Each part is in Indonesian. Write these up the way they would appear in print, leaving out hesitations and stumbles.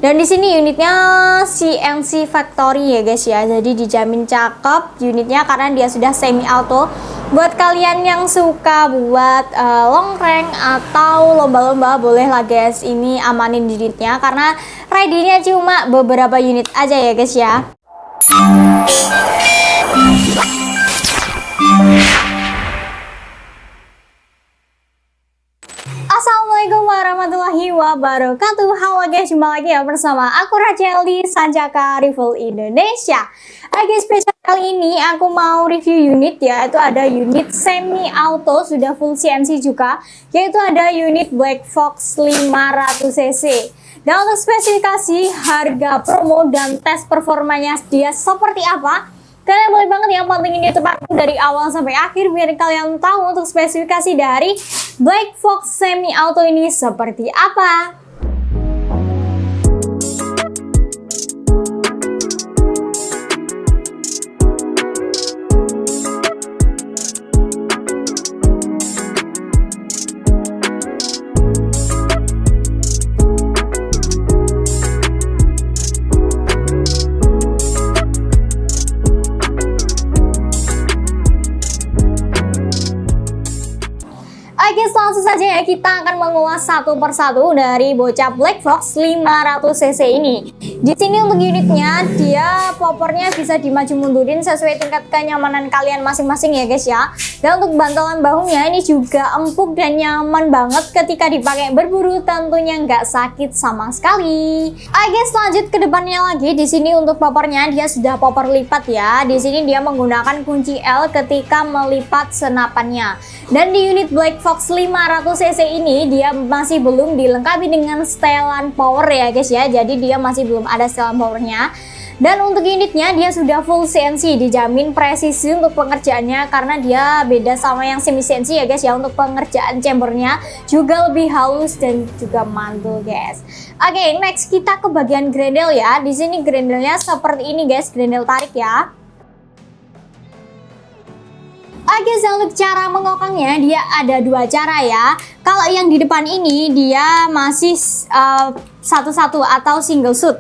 Dan di sini unitnya CNC Factory ya guys ya. Jadi dijamin cakep unitnya karena dia sudah semi auto. Buat kalian yang suka buat long rank atau lomba-lomba, boleh lah guys ini amanin unitnya karena ready-nya cuma beberapa unit aja ya guys ya. Assalamualaikum warahmatullahi wabarakatuh. Halo guys, jumpa lagi ya bersama aku Rachel di Sanjaka Rifle Indonesia. Oke, spesial kali ini aku mau review unit ya. Itu ada unit semi auto sudah full CNC juga, yaitu ada unit Black Fox 500cc. Dan untuk spesifikasi, harga, promo, dan tes performanya dia seperti apa, kalian boleh banget ya pantengin YouTube aku dari awal sampai akhir biar kalian tahu untuk spesifikasi dari Black Fox semi auto ini seperti apa. Oke, langsung saja ya kita akan mengulas satu persatu dari bocah Black Fox 500cc ini. Di sini untuk unitnya dia poppernya bisa dimaju mundurin sesuai tingkat kenyamanan kalian masing-masing ya guys ya. Dan untuk bantalan bahunya ini juga empuk dan nyaman banget ketika dipakai berburu, tentunya nggak sakit sama sekali. Oke, lanjut ke depannya lagi. Di sini untuk poppernya dia sudah popper lipat ya. Di sini dia menggunakan kunci L ketika melipat senapannya. Dan di unit Black Fox 500cc ini dia masih belum dilengkapi dengan setelan power ya guys ya. Jadi dia masih belum ada setelan powernya. Dan untuk unitnya dia sudah full CNC, dijamin presisi untuk pengerjaannya karena dia beda sama yang semi CNC ya guys ya. Untuk pengerjaan chambernya juga lebih halus dan juga mantul guys. Oke, next kita ke bagian grendel ya. Di sini grendelnya seperti ini guys, grendel tarik ya. Oke, untuk cara mengokangnya dia ada dua cara ya. Kalau yang di depan ini dia masih satu-satu atau single shoot.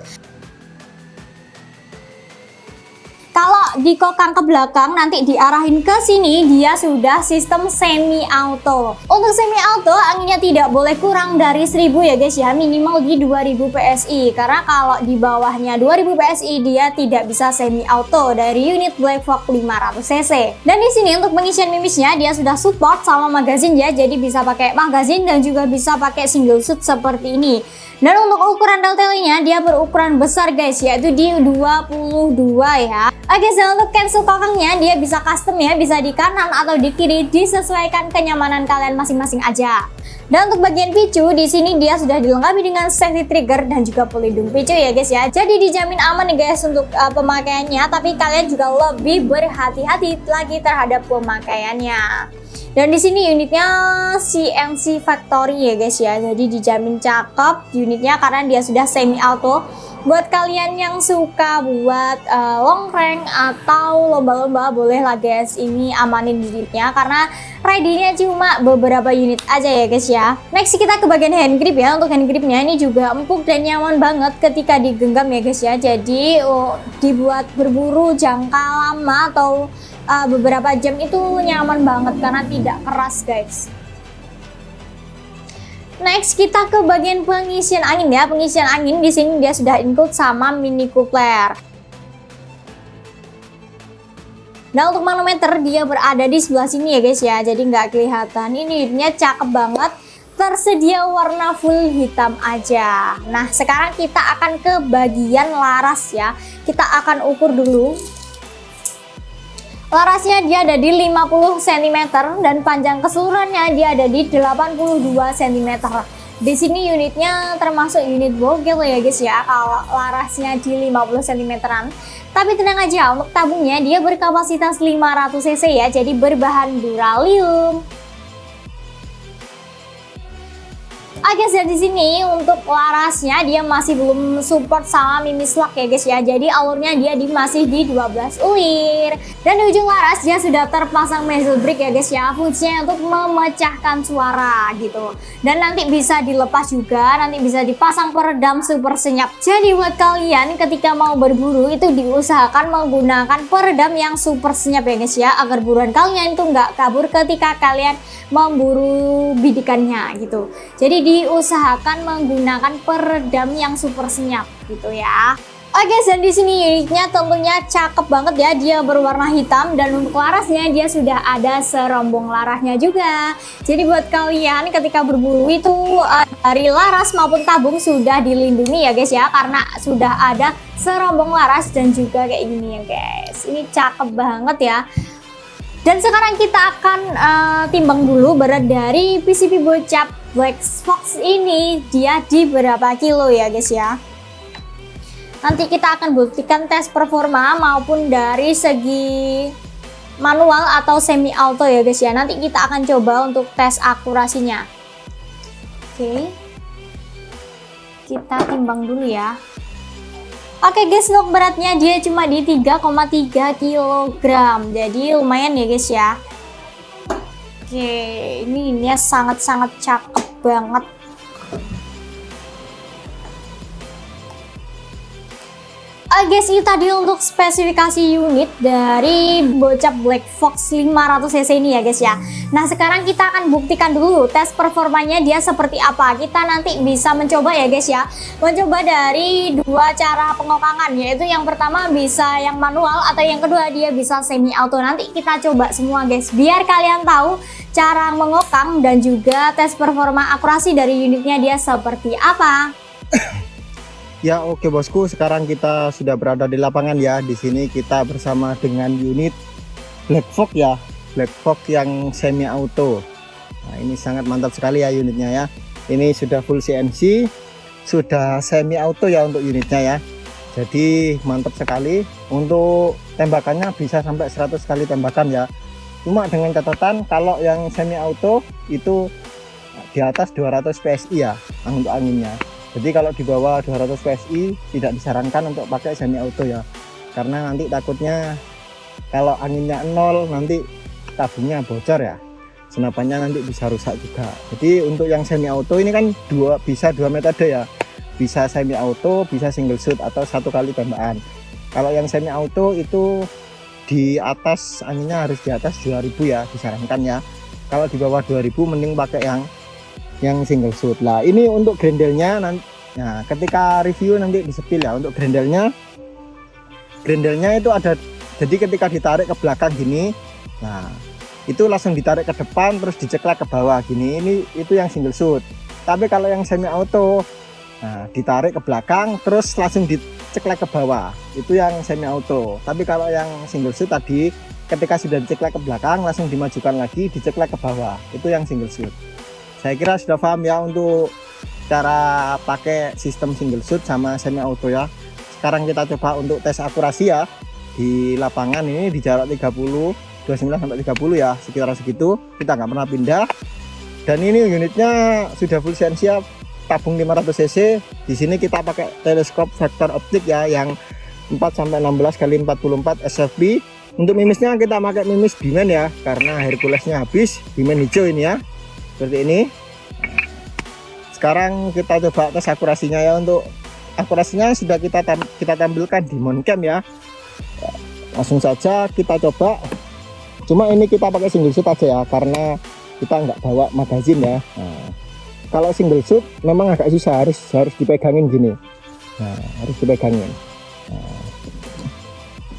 Kalau dikokang ke belakang nanti diarahin ke sini dia sudah sistem semi auto. Untuk semi auto anginnya tidak boleh kurang dari 1000 ya guys ya, minimal di 2000 PSI. Karena kalau di bawahnya 2000 PSI dia tidak bisa semi auto dari unit Black Fox 500cc. Dan di sini untuk pengisian mimisnya dia sudah support sama magazine ya, jadi bisa pakai magazine dan juga bisa pakai single shoot seperti ini. Dan untuk ukuran deltainya dia berukuran besar guys, yaitu di 22 ya. Oke, untuk cancel kokangnya dia bisa custom ya, bisa di kanan atau di kiri, disesuaikan kenyamanan kalian masing-masing aja. Dan untuk bagian picu di sini dia sudah dilengkapi dengan safety trigger dan juga pelindung picu ya guys ya. Jadi dijamin aman nih guys untuk pemakaiannya, tapi kalian juga lebih berhati-hati lagi terhadap pemakaiannya. Dan di sini unitnya CNC Factory ya guys ya. Jadi dijamin cakep unitnya karena dia sudah semi auto. Buat kalian yang suka buat long rank atau lomba-lomba, boleh lah guys ini amanin unitnya karena ready-nya cuma beberapa unit aja ya guys ya. Next kita ke bagian hand grip ya. Untuk hand gripnya ini juga empuk dan nyaman banget ketika digenggam ya guys ya. Jadi dibuat berburu jangka lama atau beberapa jam itu nyaman banget karena tidak keras guys. Next kita ke bagian pengisian angin ya. Pengisian angin di sini dia sudah include sama mini coupler. Nah untuk manometer dia berada di sebelah sini ya guys ya. Jadi nggak kelihatan. Ini unitnya cakep banget. Tersedia warna full hitam aja. Nah sekarang kita akan ke bagian laras ya. Kita akan ukur dulu. Larasnya dia ada di 50 cm dan panjang keseluruhannya dia ada di 82 cm. Di sini unitnya termasuk unit bogel ya guys ya. Kalau larasnya di 50 cm-an. Tapi tenang aja, untuk tabungnya dia berkapasitas 500 cc ya, jadi berbahan duralium. Oke, guys, di sini untuk larasnya dia masih belum support sama mimis lock ya guys ya. Jadi alurnya dia masih di 12 ulir. Dan di ujung laras dia sudah terpasang muzzle brake ya guys ya. Fungsinya untuk memecahkan suara gitu. Dan nanti bisa dilepas juga, nanti bisa dipasang peredam super senyap. Jadi buat kalian ketika mau berburu itu diusahakan menggunakan peredam yang super senyap ya guys ya, agar buruan kalian itu nggak kabur ketika kalian memburu bidikannya gitu. Jadi diusahakan menggunakan peredam yang super senyap gitu ya. Oke, dan di sini unitnya tentunya cakep banget ya, dia berwarna hitam dan untuk larasnya dia sudah ada serombong larasnya juga. Jadi buat kalian ketika berburu itu dari laras maupun tabung sudah dilindungi ya guys ya, karena sudah ada serombong laras dan juga kayak gini ya guys. Ini cakep banget ya. Dan sekarang kita akan timbang dulu berat dari PCP Bocap Black Fox ini dia di berapa kilo ya guys ya. Nanti kita akan buktikan tes performa maupun dari segi manual atau semi auto ya guys ya. Nanti kita akan coba untuk tes akurasinya. Oke, kita timbang dulu ya. Oke guys, untuk beratnya dia cuma di 3,3 kg. Jadi lumayan ya guys ya. Oke, ini sangat-sangat cakep banget. Guys, itu tadi untuk spesifikasi unit dari Bocap Black Fox 500cc ini ya guys ya. Nah, sekarang kita akan buktikan dulu tes performanya dia seperti apa. Kita nanti bisa mencoba ya guys ya, mencoba dari dua cara pengokangan, yaitu yang pertama bisa yang manual atau yang kedua dia bisa semi auto. Nanti kita coba semua guys, biar kalian tahu cara mengokang dan juga tes performa akurasi dari unitnya dia seperti apa. Ya oke bosku, sekarang kita sudah berada di lapangan ya. Di sini kita bersama dengan unit Black Fox ya, Black Fox yang semi auto. Nah, ini sangat mantap sekali ya unitnya ya. Ini sudah full CNC, sudah semi auto ya untuk unitnya ya. Jadi mantap sekali. Untuk tembakannya bisa sampai 100 kali tembakan ya. Cuma dengan catatan kalau yang semi auto itu di atas 200 PSI ya untuk anginnya. Jadi kalau di bawah 200 PSI tidak disarankan untuk pakai semi auto ya, karena nanti takutnya kalau anginnya 0 nanti tabungnya bocor ya, senapannya nanti bisa rusak juga. Jadi untuk yang semi auto ini kan bisa dua metode ya, bisa semi auto, bisa single shoot atau satu kali tembakan. Kalau yang semi auto itu di atas anginnya harus di atas 2000 ya disarankan ya. Kalau di bawah 2000 mending pakai yang single shoot. Lah ini untuk grendelnya nanti, nah ketika review nanti disepil ya. Untuk grendelnya itu ada, jadi ketika ditarik ke belakang gini, nah itu langsung ditarik ke depan terus diceklek ke bawah gini, itu yang single shoot. Tapi kalau yang semi auto, nah ditarik ke belakang terus langsung diceklek ke bawah, itu yang semi auto. Tapi kalau yang single shoot tadi ketika sudah diceklek ke belakang langsung dimajukan lagi diceklek ke bawah, itu yang single shoot. Saya kira sudah paham ya untuk cara pakai sistem single shoot sama semi auto ya. Sekarang kita coba untuk tes akurasi ya di lapangan ini di jarak 29 sampai 30 ya, sekitar segitu. Kita nggak pernah pindah. Dan ini unitnya sudah full CNC ya, tabung 500cc. Di sini kita pakai teleskop vektor optik ya yang 4 sampai 16 kali 44 SFP. Untuk mimisnya kita pakai mimis Bimen ya, karena Herculesnya habis. Bimen hijau ini ya. Seperti ini. Sekarang kita coba tes akurasinya ya. Untuk akurasinya sudah kita tampilkan di moncam ya. Langsung saja kita coba. Cuma ini kita pakai single shoot aja ya, karena kita nggak bawa magazin ya. Nah, kalau single shoot memang agak susah, harus dipegangin gini. Nah, harus dipegangin.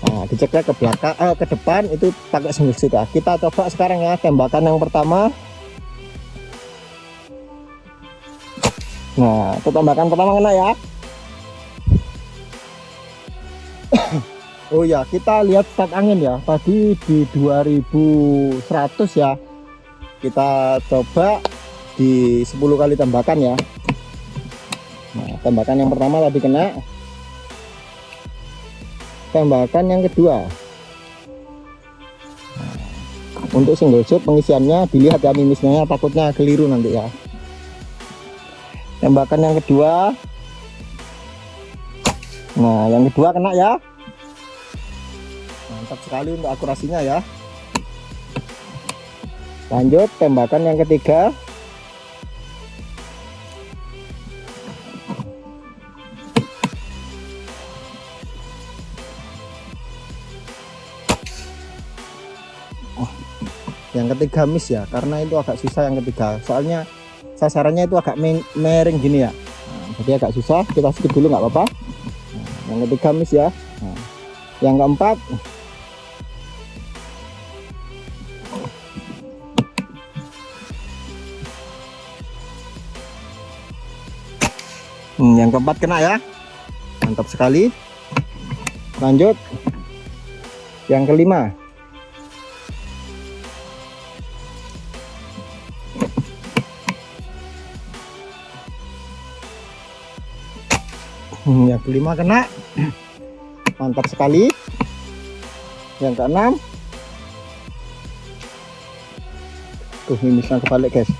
Nah, diceklek ke belakang, ke depan itu pakai single shoot ya. Kita coba sekarang ya tembakan yang pertama. Nah, itu tembakan pertama kena ya. Oh ya, kita lihat stat angin ya. Tadi di 2100 ya. Kita coba di 10 kali tembakan ya. Nah, tembakan yang pertama tadi kena. Tembakan yang kedua. Nah, untuk single shoot pengisiannya dilihat ya mimisnya, takutnya keliru nanti ya. Tembakan yang kedua. Nah, yang kedua kena ya. Mantap sekali untuk akurasinya ya. Lanjut tembakan yang ketiga. Yang ketiga miss ya, karena itu agak susah yang ketiga, soalnya sasarannya itu agak miring gini ya. Nah, jadi agak susah, kita skip dulu nggak apa-apa. Nah, yang ketiga miss ya. Nah, yang keempat. Yang keempat kena ya, mantap sekali. Lanjut yang kelima. Yang kelima kena, mantap sekali. Yang keenam, tuh minusnya kebalik guys,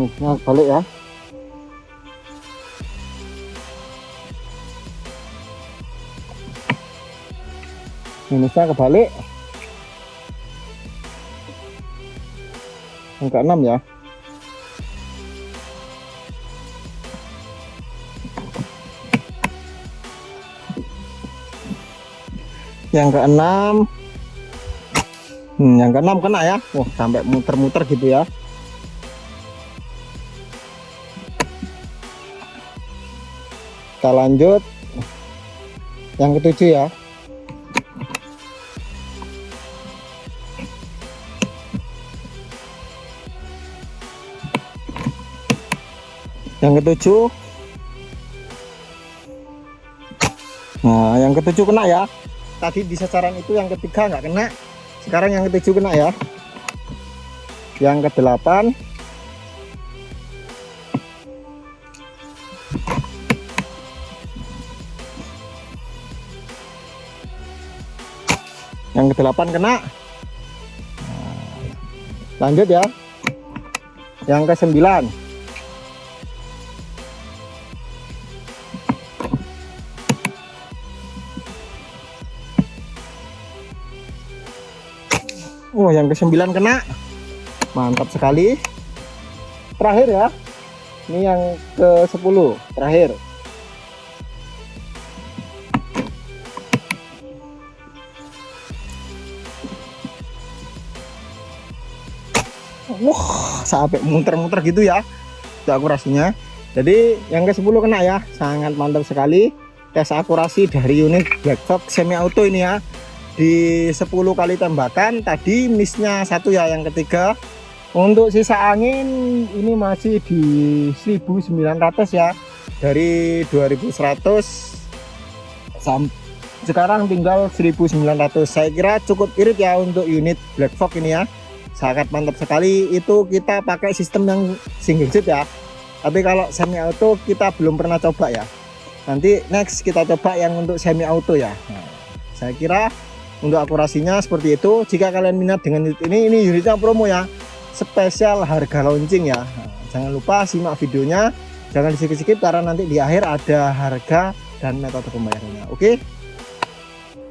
minusnya kebalik ya. Minusnya kebalik. Yang keenam ya. Yang keenam, yang keenam kena ya. Wah, sampai muter-muter gitu ya. Kita lanjut yang ketujuh ya. Yang ketujuh. Nah, yang ketujuh kena ya. Tadi di sasaran itu yang ketiga nggak kena, sekarang yang ketujuh kena ya. Yang kedelapan. Yang kedelapan kena. Lanjut ya. Yang kesembilan. Oh, yang ke-9 kena. Mantap sekali. Terakhir ya. Ini yang ke-10 terakhir. Wah, sampai muter-muter gitu ya. Itu akurasinya. Jadi yang ke-10 kena ya. Sangat mantap sekali. Tes akurasi dari unit Black Fox semi auto ini ya. Di 10 kali tembakan tadi missnya 1 ya, yang ketiga. Untuk sisa angin ini masih di 1900 ya, dari 2100 sekarang tinggal 1900. Saya kira cukup irit ya untuk unit Black Fox ini ya, sangat mantap sekali. Itu kita pakai sistem yang single seat ya, tapi kalau semi auto kita belum pernah coba ya. Nanti next kita coba yang untuk semi auto ya. Nah, saya kira untuk akurasinya seperti itu. Jika kalian minat dengan unit ini unitnya promo ya, spesial harga launching ya. Nah, jangan lupa simak videonya, jangan di-skip karena nanti di akhir ada harga dan metode pembayarannya. Oke?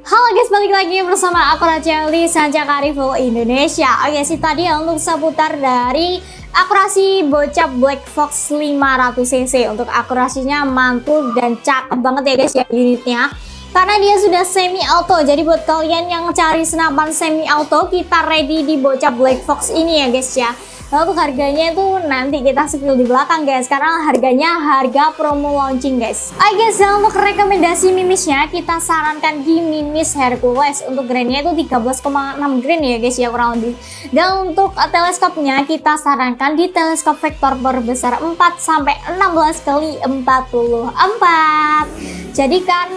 Halo guys, balik lagi bersama aku Racheli Sanjaka Review Indonesia. Oke sih, tadi untuk seputar dari akurasi bocap Black Fox 500cc. Untuk akurasinya mantul dan cakep banget ya guys ya unitnya, karena dia sudah semi auto. Jadi buat kalian yang cari senapan semi auto, kita ready di bocap Black Fox ini ya guys ya. Lalu harganya itu nanti kita spill di belakang guys, karena harganya harga promo launching guys. Oke guys, dan untuk rekomendasi mimisnya kita sarankan di Mimis Hercules. Untuk grainnya itu 13,6 grain ya guys ya kurang lebih. Dan untuk teleskopnya kita sarankan di teleskop vektor berbesar 4 sampai 16 kali 44. Jadi kan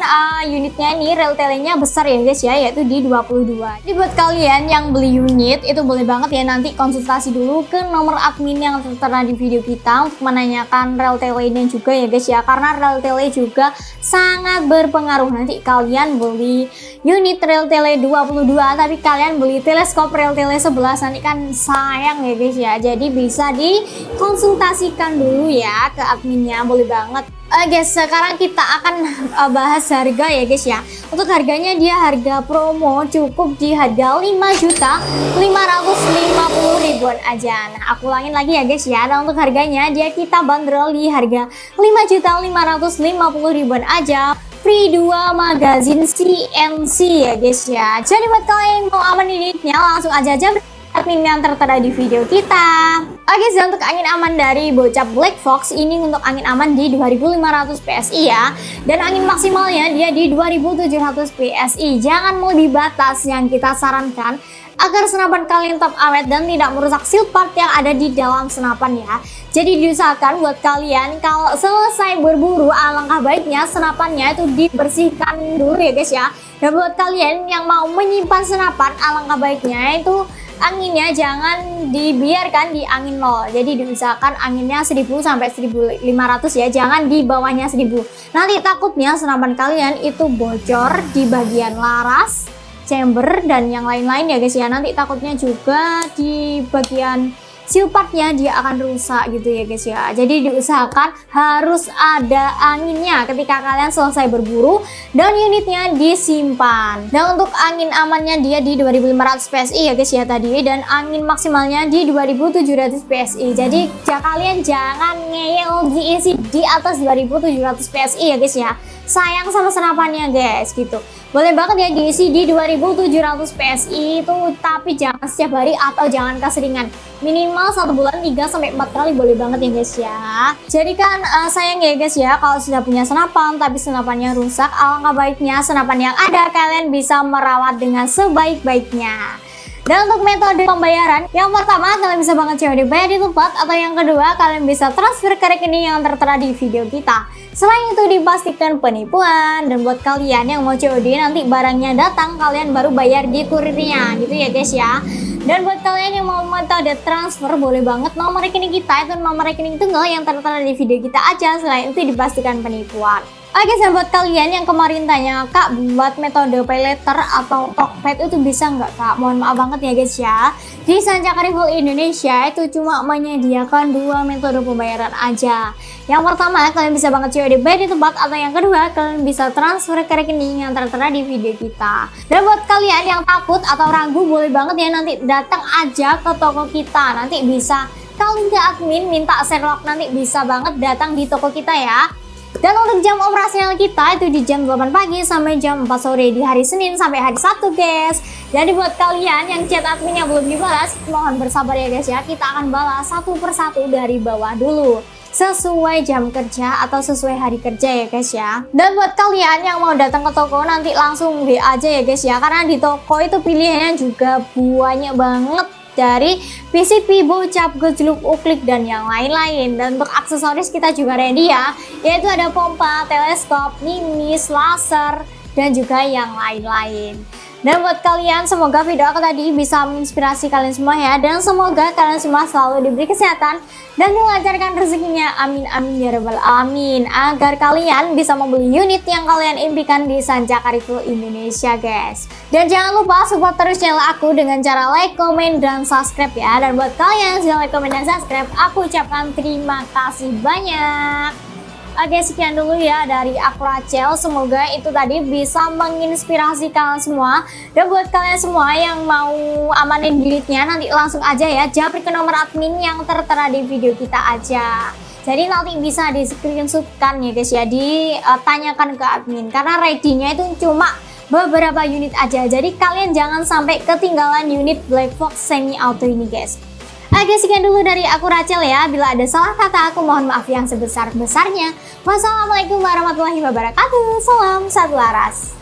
unitnya ini rel telenya besar ya guys ya, yaitu di 22. Jadi buat kalian yang beli unit itu boleh banget ya nanti konsultasi dulu ke nomor admin yang tertera di video kita untuk menanyakan rel telenya juga ya guys ya, karena rel tele juga sangat berpengaruh. Nanti kalian beli unit rel tele 22 tapi kalian beli teleskop rel tele 11 nanti kan sayang ya guys ya. Jadi bisa dikonsultasikan dulu ya ke adminnya, boleh banget. Guys, sekarang kita akan bahas harga ya guys ya. Untuk harganya dia harga promo cukup di harga 5.550.000-an aja. Nah, aku ulangin lagi ya guys ya. Dan untuk harganya dia kita bandrol di harga 5.550.000-an aja. Free 2 magazin CNC ya guys ya. Jadi buat kalian yang mau aman unitnya langsung aja admin yang tertera di video kita. Oke, untuk angin aman dari bocap Black Fox ini untuk angin aman di 2500 PSI ya. Dan angin maksimalnya dia di 2700 PSI. Jangan melebihi batas yang kita sarankan agar senapan kalian tetap awet dan tidak merusak seal part yang ada di dalam senapan ya. Jadi diusahakan buat kalian kalau selesai berburu alangkah baiknya senapannya itu dibersihkan dulu ya guys ya. Dan buat kalian yang mau menyimpan senapan alangkah baiknya itu anginnya jangan dibiarkan di angin 0. Jadi diusahakan anginnya 1000 sampai 1500 ya, jangan di bawahnya 1000. Nanti takutnya senapan kalian itu bocor di bagian laras, chamber dan yang lain-lain ya guys ya. Nanti takutnya juga di bagian seal partnya dia akan rusak gitu ya guys ya. Jadi diusahakan harus ada anginnya ketika kalian selesai berburu dan unitnya disimpan. Dan untuk angin amannya dia di 2500 PSI ya guys ya tadi, dan angin maksimalnya di 2700 PSI. Jadi kalian jangan ngeyel diisi di atas 2700 PSI ya guys ya. Sayang sama senapannya guys gitu. Boleh banget ya diisi di 2700 PSI itu, tapi jangan setiap hari atau jangan keseringan. Minimal 1 bulan 3 sampai 4 kali boleh banget ya guys ya. Jadi kan sayang ya guys ya kalau sudah punya senapan tapi senapannya rusak, alangkah baiknya senapan yang ada kalian bisa merawat dengan sebaik-baiknya. Dan untuk metode pembayaran, yang pertama kalian bisa banget COD bayar di tempat, atau yang kedua kalian bisa transfer ke rekening yang tertera di video kita. Selain itu dipastikan penipuan, dan buat kalian yang mau COD nanti barangnya datang kalian baru bayar di kurirnya gitu ya guys ya. Dan buat kalian yang mau metode transfer boleh banget nomor rekening kita itu nomor rekening tunggal yang tertera di video kita aja. Selain itu dipastikan penipuan. Oke, buat kalian yang kemarin tanya, Kak, buat metode pay letter atau Tokped itu bisa nggak Kak? Mohon maaf banget ya guys ya. Di Sancaka Rifle Indonesia itu cuma menyediakan 2 metode pembayaran aja. Yang pertama kalian bisa banget COD bayar di tempat, atau yang kedua kalian bisa transfer ke rekening yang tertera di video kita. Dan buat kalian yang takut atau ragu boleh banget ya nanti datang aja ke toko kita. Nanti bisa kalian ke admin minta Sherlock, nanti bisa banget datang di toko kita ya. Dan untuk jam operasional kita itu di jam 8 pagi sampai jam 4 sore di hari Senin sampai hari Sabtu guys. Jadi buat kalian yang chat admin yang belum dibalas, mohon bersabar ya guys ya. Kita akan balas satu persatu dari bawah dulu, sesuai jam kerja atau sesuai hari kerja ya guys ya. Dan buat kalian yang mau datang ke toko nanti langsung WA aja ya guys ya, karena di toko itu pilihannya juga banyak banget, dari PCP, bocap, gejluk, uklik dan yang lain-lain. Dan untuk aksesoris kita juga ready ya, yaitu ada pompa, teleskop, mimis, laser dan juga yang lain-lain. Dan buat kalian, semoga video aku tadi bisa menginspirasi kalian semua ya. Dan semoga kalian semua selalu diberi kesehatan dan dilancarkan rezekinya. Amin amin ya rabbal alamin. Agar kalian bisa membeli unit yang kalian impikan di Sancaka Rifle Indonesia guys. Dan jangan lupa support terus channel aku dengan cara like, komen, dan subscribe ya. Dan buat kalian yang sudah like, komen, dan subscribe, aku ucapkan terima kasih banyak. Oke, sekian dulu ya dari aku Rachel. Semoga itu tadi bisa menginspirasi kalian semua. Dan buat kalian semua yang mau amanin unitnya nanti langsung aja ya japri ke nomor admin yang tertera di video kita aja. Jadi nanti bisa di screenshotkan ya guys ya, ditanyakan ke admin, karena ready-nya itu cuma beberapa unit aja. Jadi kalian jangan sampai ketinggalan unit Black Fox semi auto ini guys. Oke, sekian dulu dari aku Rachel ya. Bila ada salah kata aku mohon maaf yang sebesar-besarnya. Wassalamualaikum warahmatullahi wabarakatuh. Salam satu laras.